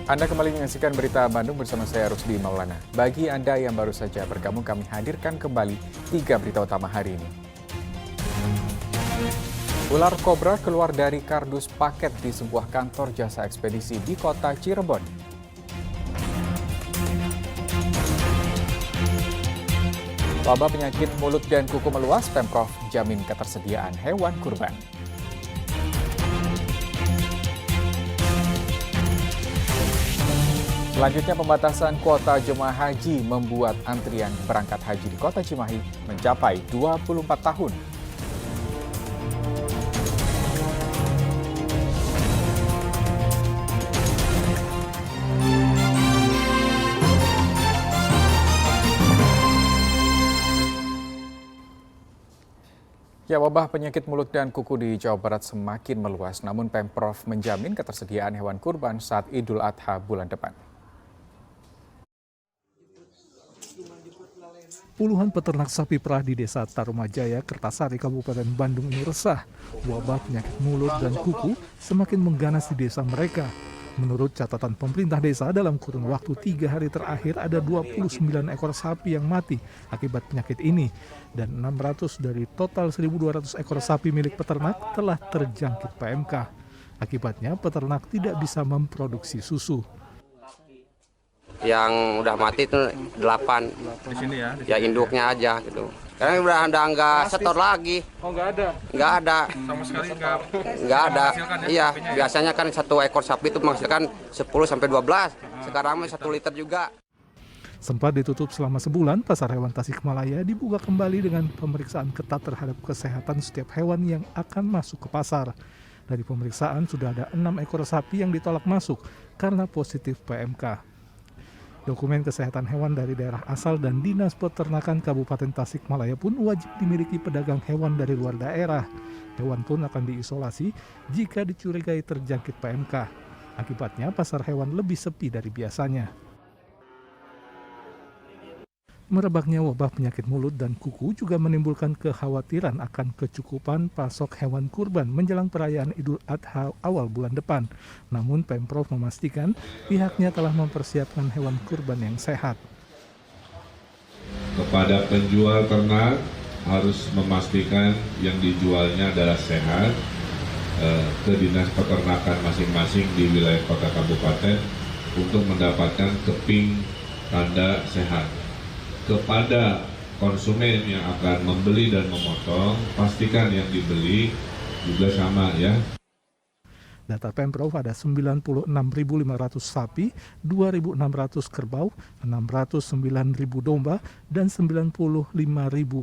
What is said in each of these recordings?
Anda kembali menyaksikan berita Bandung bersama saya Rusdi Maulana. Bagi Anda yang baru saja bergabung, kami hadirkan kembali 3 berita utama hari ini. Ular kobra keluar dari kardus paket di sebuah kantor jasa ekspedisi di kota Cirebon. Wabah penyakit mulut dan kuku meluas, Pemprov jamin ketersediaan hewan kurban. Selanjutnya, pembatasan kuota jemaah haji membuat antrian berangkat haji di kota Cimahi mencapai 24 tahun. Ya, wabah penyakit mulut dan kuku di Jawa Barat semakin meluas, namun Pemprov menjamin ketersediaan hewan kurban saat Idul Adha bulan depan. Puluhan peternak sapi perah di Desa Tarumajaya, Kertasari, Kabupaten Bandung ini resah. Wabah penyakit mulut dan kuku semakin mengganas di desa mereka. Menurut catatan pemerintah desa, dalam kurun waktu 3 hari terakhir ada 29 ekor sapi yang mati akibat penyakit ini. Dan 600 dari total 1.200 ekor sapi milik peternak telah terjangkit PMK. Akibatnya peternak tidak bisa memproduksi susu. Yang udah mati itu 8. Di sini ya? Ya induknya aja gitu. Karena udah nggak setor lagi. Oh, nggak ada? Nggak ada. Sama sekali Nggak ada. Iya, biasanya kan 1 ekor sapi itu menghasilkan 10-12. Sekarang 1 liter juga. Sempat ditutup selama sebulan, Pasar Hewan Tasikmalaya dibuka kembali dengan pemeriksaan ketat terhadap kesehatan setiap hewan yang akan masuk ke pasar. Dari pemeriksaan sudah ada 6 ekor sapi yang ditolak masuk karena positif PMK. Dokumen kesehatan hewan dari daerah asal dan Dinas Peternakan Kabupaten Tasikmalaya pun wajib dimiliki pedagang hewan dari luar daerah. Hewan pun akan diisolasi jika dicurigai terjangkit PMK. Akibatnya pasar hewan lebih sepi dari biasanya. Merebaknya wabah penyakit mulut dan kuku juga menimbulkan kekhawatiran akan kecukupan pasok hewan kurban menjelang perayaan Idul Adha awal bulan depan. Namun Pemprov memastikan pihaknya telah mempersiapkan hewan kurban yang sehat. Kepada penjual ternak harus memastikan yang dijualnya adalah sehat, ke dinas peternakan masing-masing di wilayah kota kabupaten untuk mendapatkan keping tanda sehat. Kepada konsumen yang akan membeli dan memotong, pastikan yang dibeli juga sama ya. Data Pemprov ada 96.500 sapi, 2.600 kerbau, 609.000 domba, dan 95.000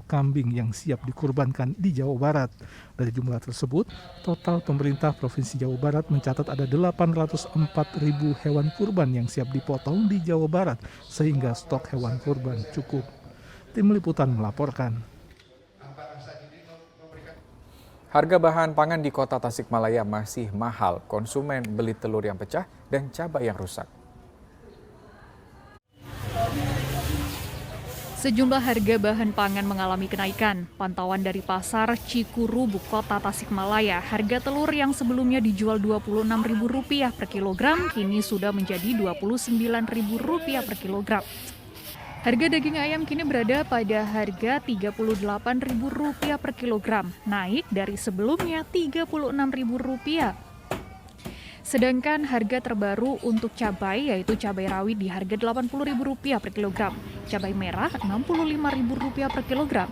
kambing yang siap dikurbankan di Jawa Barat. Dari jumlah tersebut, total pemerintah Provinsi Jawa Barat mencatat ada 804.000 hewan kurban yang siap dipotong di Jawa Barat, sehingga stok hewan kurban cukup. Tim Liputan melaporkan. Harga bahan pangan di kota Tasikmalaya masih mahal. Konsumen beli telur yang pecah dan cabai yang rusak. Sejumlah harga bahan pangan mengalami kenaikan. Pantauan dari pasar Cikurubuk, kota Tasikmalaya, harga telur yang sebelumnya dijual Rp26.000 per kilogram, kini sudah menjadi Rp29.000 per kilogram. Harga daging ayam kini berada pada harga Rp38.000 per kilogram, naik dari sebelumnya Rp36.000. Sedangkan harga terbaru untuk cabai yaitu cabai rawit di harga Rp80.000 per kilogram, cabai merah Rp65.000 per kilogram.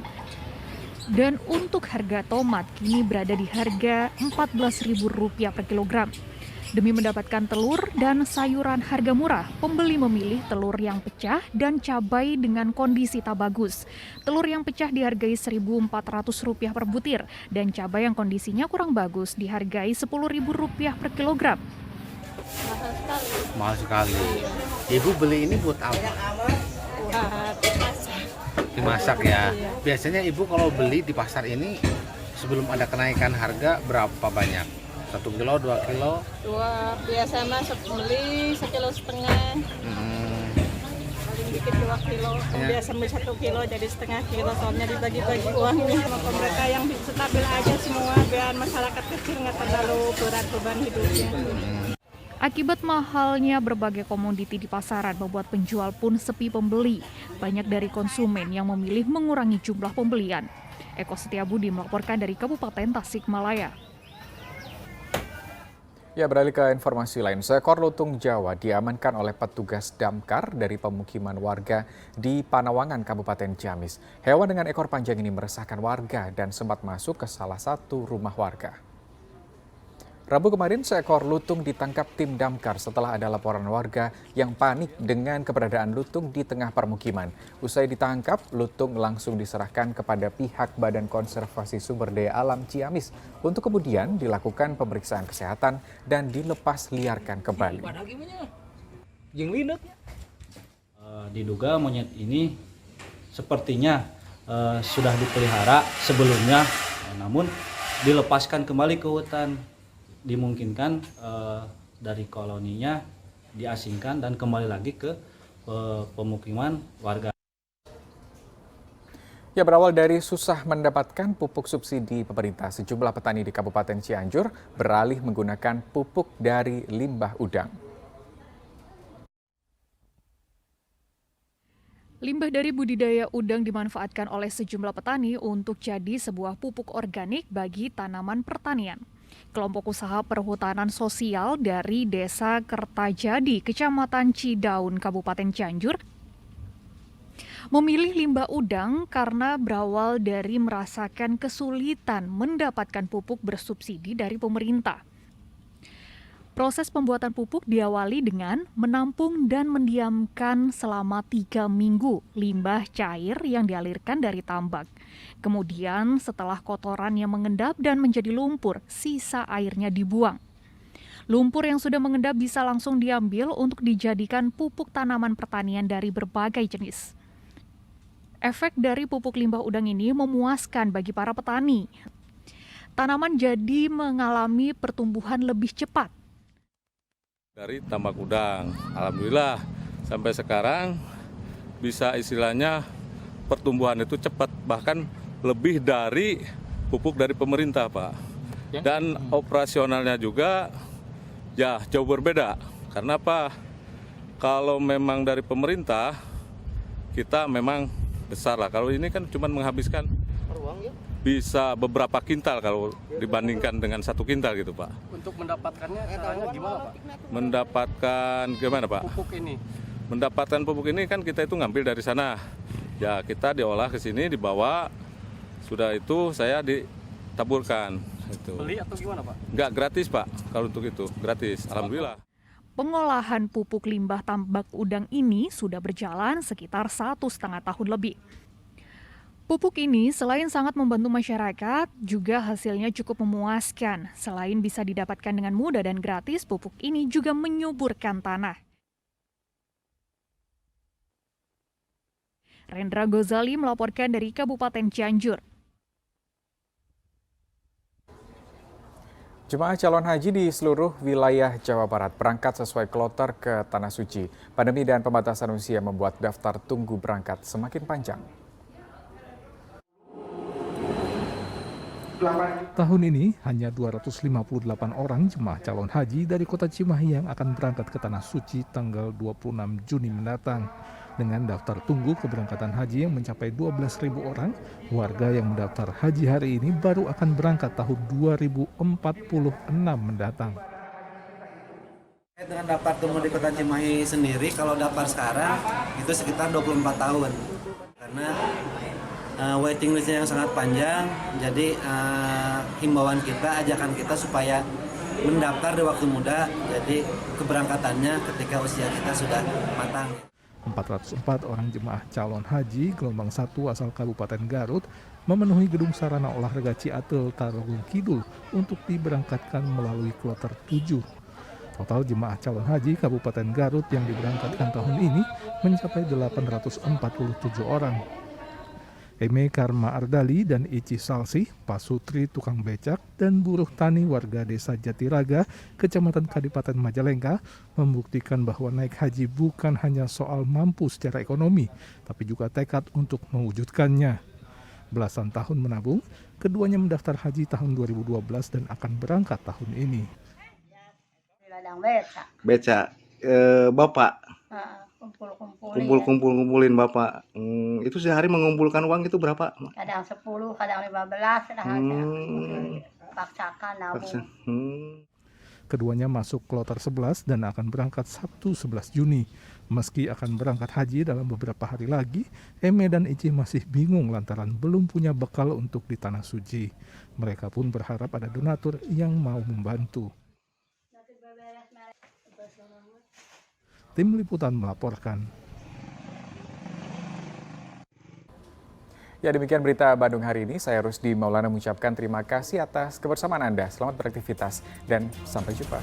Dan untuk harga tomat kini berada di harga Rp14.000 per kilogram. Demi mendapatkan telur dan sayuran harga murah, pembeli memilih telur yang pecah dan cabai dengan kondisi tak bagus. Telur yang pecah dihargai Rp1.400 per butir dan cabai yang kondisinya kurang bagus dihargai Rp10.000 per kilogram. Mahal sekali. Ibu beli ini buat apa? Dimasak ya. Biasanya ibu kalau beli di pasar ini sebelum ada kenaikan harga berapa banyak? 1 kilo, 2 kilo? Biasa mah beli 1,5 kilo. Paling dikit 2 kilo. Biasa beli 1 kilo jadi setengah kilo. Soalnya dibagi-bagi uangnya sama pemerintah yang stabil aja semua biar masyarakat kecil nggak terlalu berat beban hidupnya. Akibat mahalnya berbagai komoditi di pasaran membuat penjual pun sepi pembeli. Banyak dari konsumen yang memilih mengurangi jumlah pembelian. Eko Setiabudi melaporkan dari Kabupaten Tasikmalaya. Ya, beralih ke informasi lain. Seekor lutung Jawa diamankan oleh petugas damkar dari pemukiman warga di Panawangan, Kabupaten Ciamis. Hewan dengan ekor panjang ini meresahkan warga dan sempat masuk ke salah satu rumah warga. Rabu kemarin, seekor lutung ditangkap tim damkar setelah ada laporan warga yang panik dengan keberadaan lutung di tengah permukiman. Usai ditangkap, lutung langsung diserahkan kepada pihak Badan Konservasi Sumber Daya Alam Ciamis untuk kemudian dilakukan pemeriksaan kesehatan dan dilepas liarkan kembali. Diduga monyet ini sepertinya sudah dipelihara sebelumnya, namun dilepaskan kembali ke hutan. Dimungkinkan dari koloninya diasingkan dan kembali lagi ke pemukiman warga. Ya, berawal dari susah mendapatkan pupuk subsidi pemerintah, sejumlah petani di Kabupaten Cianjur beralih menggunakan pupuk dari limbah udang. Limbah dari budidaya udang dimanfaatkan oleh sejumlah petani untuk jadi sebuah pupuk organik bagi tanaman pertanian. Kelompok usaha perhutanan sosial dari Desa Kertajadi, Kecamatan Cidaun, Kabupaten Cianjur, memilih limbah udang karena berawal dari merasakan kesulitan mendapatkan pupuk bersubsidi dari pemerintah. Proses pembuatan pupuk diawali dengan menampung dan mendiamkan selama 3 minggu limbah cair yang dialirkan dari tambak. Kemudian setelah kotorannya mengendap dan menjadi lumpur, sisa airnya dibuang. Lumpur yang sudah mengendap bisa langsung diambil untuk dijadikan pupuk tanaman pertanian dari berbagai jenis. Efek dari pupuk limbah udang ini memuaskan bagi para petani. Tanaman jadi mengalami pertumbuhan lebih cepat. Dari tambak udang, alhamdulillah sampai sekarang bisa istilahnya pertumbuhan itu cepat, bahkan lebih dari pupuk dari pemerintah, Pak. Dan operasionalnya juga ya jauh berbeda. Karena apa? Kalau memang dari pemerintah kita memang besar lah. Kalau ini kan cuma menghabiskan bisa beberapa kintal kalau dibandingkan dengan 1 kintal gitu, Pak. Untuk mendapatkannya caranya gimana, Pak? Mendapatkan gimana, Pak? Pupuk ini. Mendapatkan pupuk ini kan kita itu ngambil dari sana. Ya, kita diolah ke sini, dibawa. Sudah itu saya ditaburkan. Itu. Beli atau gimana, Pak? Enggak, gratis, Pak. Kalau untuk itu, gratis. Alhamdulillah. Pengolahan pupuk limbah tambak udang ini sudah berjalan sekitar 1,5 tahun lebih. Pupuk ini selain sangat membantu masyarakat, juga hasilnya cukup memuaskan. Selain bisa didapatkan dengan mudah dan gratis, pupuk ini juga menyuburkan tanah. Rendra Gozali melaporkan dari Kabupaten Cianjur. Jemaah calon haji di seluruh wilayah Jawa Barat berangkat sesuai kloter ke Tanah Suci. Pandemi dan pembatasan usia membuat daftar tunggu berangkat semakin panjang. Tahun ini hanya 258 orang jemaah calon haji dari kota Cimahi yang akan berangkat ke Tanah Suci tanggal 26 Juni mendatang. Dengan daftar tunggu keberangkatan haji yang mencapai 12.000 orang, warga yang mendaftar haji hari ini baru akan berangkat tahun 2046 mendatang. Dengan daftar tunggu di kota Cimahi sendiri, kalau daftar sekarang itu sekitar 24 tahun. Karena waiting listnya yang sangat panjang, jadi himbauan kita, ajakan kita supaya mendaftar di waktu muda, jadi keberangkatannya ketika usia kita sudah matang. 404 orang jemaah calon haji gelombang 1 asal Kabupaten Garut memenuhi gedung sarana olahraga Ciatel Tarogong Kidul untuk diberangkatkan melalui kloter 7. Total jemaah calon haji Kabupaten Garut yang diberangkatkan tahun ini mencapai 847 orang. Eme Karma Ardali dan Ici Salsih, pasutri tukang becak dan buruh tani warga desa Jatiraga, Kecamatan Kadipaten Majalengka, membuktikan bahwa naik haji bukan hanya soal mampu secara ekonomi, tapi juga tekad untuk mewujudkannya. Belasan tahun menabung, keduanya mendaftar haji tahun 2012 dan akan berangkat tahun ini. kadang beca. Beca. Bapak Kumpul-kumpulin. Bapak. Itu sehari mengumpulkan uang itu berapa? Kadang 10, kadang 15, kadang paksakan nabung. Keduanya masuk kloter 11 dan akan berangkat Sabtu 11 Juni. Meski akan berangkat haji dalam beberapa hari lagi, Eme dan Ici masih bingung lantaran belum punya bekal untuk di Tanah Suci. Mereka pun berharap ada donatur yang mau membantu. Tim Liputan melaporkan. Ya, demikian berita Bandung hari ini. Saya Rusdi Maulana mengucapkan terima kasih atas kebersamaan Anda. Selamat beraktivitas dan sampai jumpa.